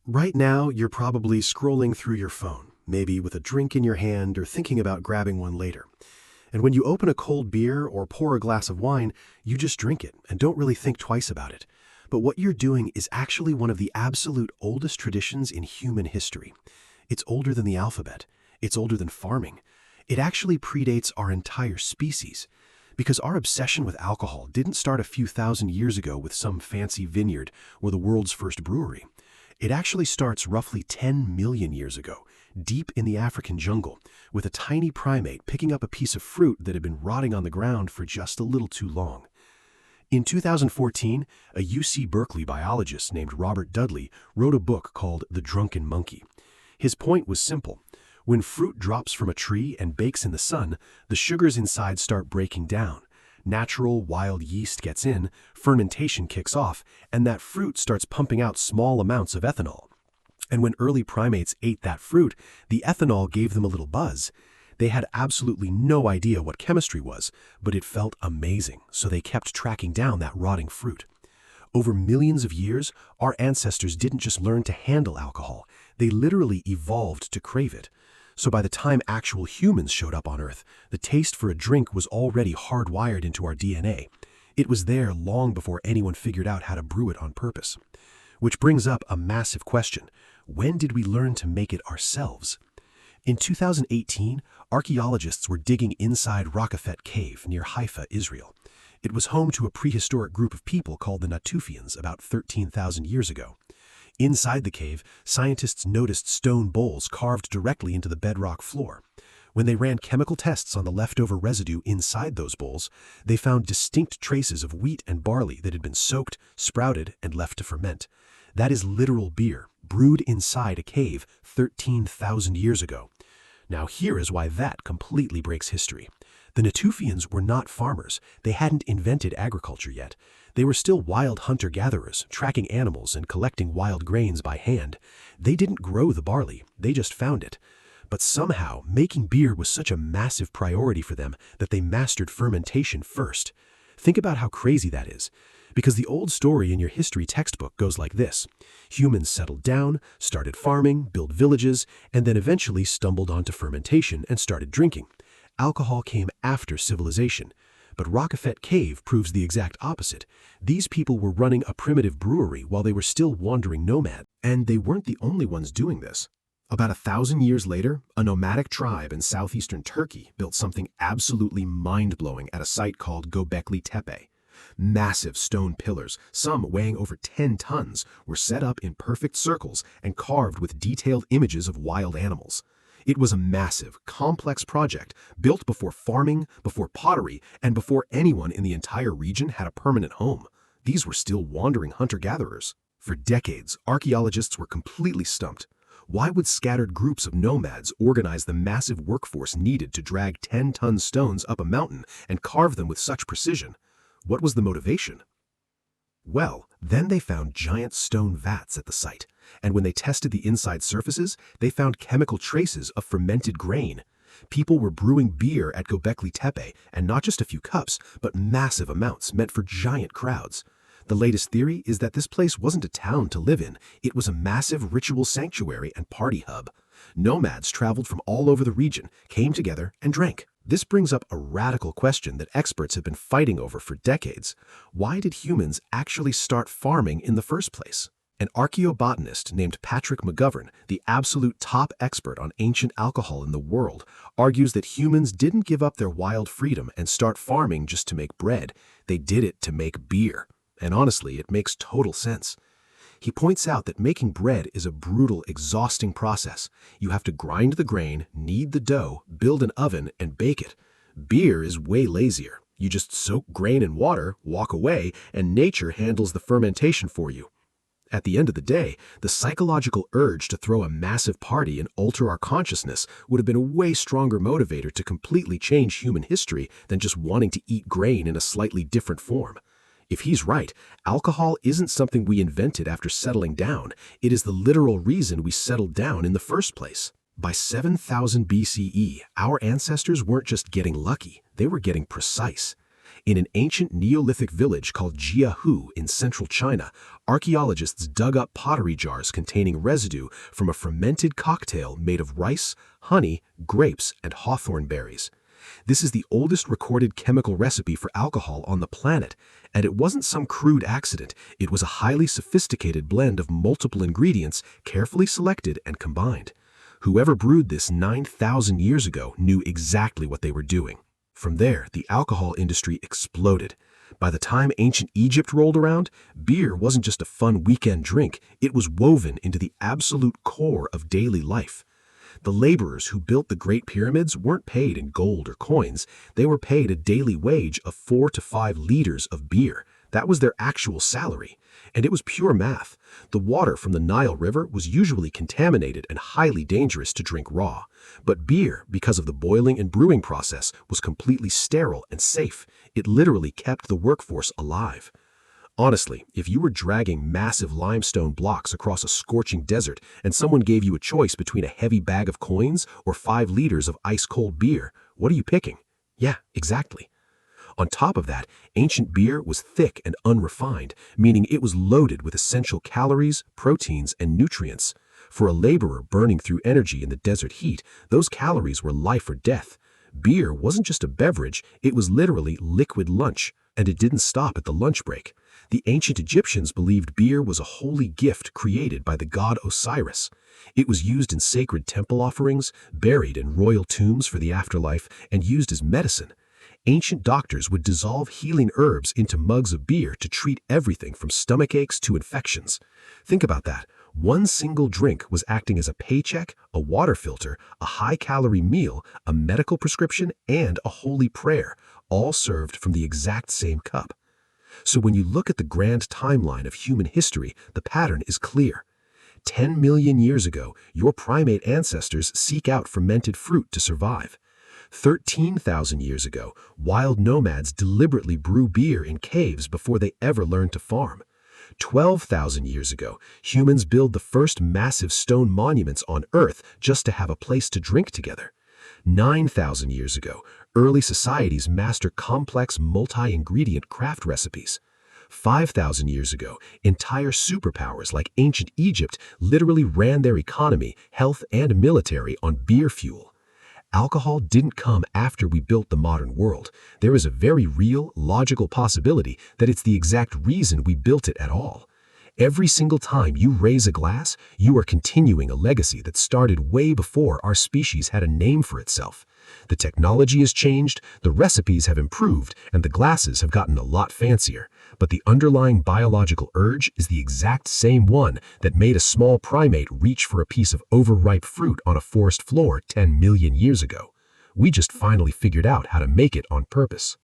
Right now, you're probably scrolling through your phone, maybe with a drink in your hand or thinking about grabbing one later. And when you open a cold beer or pour a glass of wine, you just drink it and don't really think twice about it. But what you're doing is actually one of the absolute oldest traditions in human history. It's older than the alphabet. It's older than farming. It actually predates our entire species. Because our obsession with alcohol didn't start a few thousand years ago with some fancy vineyard or the world's first brewery. It actually starts roughly 10 million years ago, deep in the African jungle, with a tiny primate picking up a piece of fruit that had been rotting on the ground for just a little too long. In 2014, a UC Berkeley biologist named Robert Dudley wrote a book called The Drunken Monkey. His point was simple. When fruit drops from a tree and bakes in the sun, the sugars inside start breaking down. Natural wild yeast gets in, fermentation kicks off, and that fruit starts pumping out small amounts of ethanol. And when early primates ate that fruit, the ethanol gave them a little buzz. They had absolutely no idea what chemistry was, but it felt amazing, so they kept tracking down that rotting fruit. Over millions of years, our ancestors didn't just learn to handle alcohol, they literally evolved to crave it. So by the time actual humans showed up on Earth, the taste for a drink was already hardwired into our DNA. It was there long before anyone figured out how to brew it on purpose. Which brings up a massive question. When did we learn to make it ourselves? In 2018, archaeologists were digging inside Rockafet Cave near Haifa, Israel. It was home to a prehistoric group of people called the Natufians about 13,000 years ago. Inside the cave, scientists noticed stone bowls carved directly into the bedrock floor. When they ran chemical tests on the leftover residue inside those bowls, they found distinct traces of wheat and barley that had been soaked, sprouted, and left to ferment. That is literal beer, brewed inside a cave 13,000 years ago. Now here is why that completely breaks history. The Natufians were not farmers. They hadn't invented agriculture yet. They were still wild hunter-gatherers, tracking animals and collecting wild grains by hand. They didn't grow the barley, they just found it. But somehow, making beer was such a massive priority for them that they mastered fermentation first. Think about how crazy that is. Because the old story in your history textbook goes like this. Humans settled down, started farming, built villages, and then eventually stumbled onto fermentation and started drinking. Alcohol came after civilization. But Rockafet Cave proves the exact opposite. These people were running a primitive brewery while they were still wandering nomads. And they weren't the only ones doing this. About 1,000 years later, a nomadic tribe in southeastern Turkey built something absolutely mind-blowing at a site called Göbekli Tepe. Massive stone pillars, some weighing over 10 tons, were set up in perfect circles and carved with detailed images of wild animals. It was a massive, complex project built before farming, before pottery, and before anyone in the entire region had a permanent home. These were still wandering hunter-gatherers. For decades, archaeologists were completely stumped. Why would scattered groups of nomads organize the massive workforce needed to drag 10-ton stones up a mountain and carve them with such precision? What was the motivation? Well, then they found giant stone vats at the site, and when they tested the inside surfaces, they found chemical traces of fermented grain. People were brewing beer at Göbekli Tepe, and not just a few cups, but massive amounts meant for giant crowds. The latest theory is that this place wasn't a town to live in, it was a massive ritual sanctuary and party hub. Nomads traveled from all over the region, came together, and drank. This brings up a radical question that experts have been fighting over for decades. Why did humans actually start farming in the first place? An archaeobotanist named Patrick McGovern, the absolute top expert on ancient alcohol in the world, argues that humans didn't give up their wild freedom and start farming just to make bread. They did it to make beer. And honestly, it makes total sense. He points out that making bread is a brutal, exhausting process. You have to grind the grain, knead the dough, build an oven, and bake it. Beer is way lazier. You just soak grain in water, walk away, and nature handles the fermentation for you. At the end of the day, the psychological urge to throw a massive party and alter our consciousness would have been a way stronger motivator to completely change human history than just wanting to eat grain in a slightly different form. If he's right, alcohol isn't something we invented after settling down. It is the literal reason we settled down in the first place. By 7,000 BCE, our ancestors weren't just getting lucky, they were getting precise. In an ancient Neolithic village called Jiahu in central China, Archaeologists dug up pottery jars containing residue from a fermented cocktail made of rice, honey, grapes, and hawthorn berries. This is the oldest recorded chemical recipe for alcohol on the planet, and it wasn't some crude accident. It was a highly sophisticated blend of multiple ingredients carefully selected and combined. Whoever brewed this 9,000 years ago knew exactly what they were doing. From there, the alcohol industry exploded. By the time ancient Egypt rolled around, beer wasn't just a fun weekend drink, it was woven into the absolute core of daily life. The laborers who built the Great Pyramids weren't paid in gold or coins, they were paid a daily wage of 4 to 5 liters of beer. That was their actual salary. And it was pure math. The water from the Nile River was usually contaminated and highly dangerous to drink raw. But beer, because of the boiling and brewing process, was completely sterile and safe. It literally kept the workforce alive. Honestly, if you were dragging massive limestone blocks across a scorching desert and someone gave you a choice between a heavy bag of coins or 5 liters of ice-cold beer, what are you picking? Yeah, exactly. On top of that, ancient beer was thick and unrefined, meaning it was loaded with essential calories, proteins, and nutrients. For a laborer burning through energy in the desert heat, those calories were life or death. Beer wasn't just a beverage, it was literally liquid lunch, and it didn't stop at the lunch break. The ancient Egyptians believed beer was a holy gift created by the god Osiris. It was used in sacred temple offerings, buried in royal tombs for the afterlife, and used as medicine. Ancient doctors would dissolve healing herbs into mugs of beer to treat everything from stomach aches to infections. Think about that. One single drink was acting as a paycheck, a water filter, a high-calorie meal, a medical prescription, and a holy prayer, all served from the exact same cup. So when you look at the grand timeline of human history, the pattern is clear. 10 million years ago, your primate ancestors seek out fermented fruit to survive. 13,000 years ago, wild nomads deliberately brew beer in caves before they ever learned to farm. 12,000 years ago, humans build the first massive stone monuments on Earth just to have a place to drink together. 9,000 years ago, early societies master complex multi-ingredient craft recipes. 5,000 years ago, entire superpowers like ancient Egypt literally ran their economy, health, and military on beer fuel. Alcohol didn't come after we built the modern world. There is a very real, logical possibility that it's the exact reason we built it at all. Every single time you raise a glass, you are continuing a legacy that started way before our species had a name for itself. The technology has changed, the recipes have improved, and the glasses have gotten a lot fancier. But the underlying biological urge is the exact same one that made a small primate reach for a piece of overripe fruit on a forest floor 10 million years ago. We just finally figured out how to make it on purpose.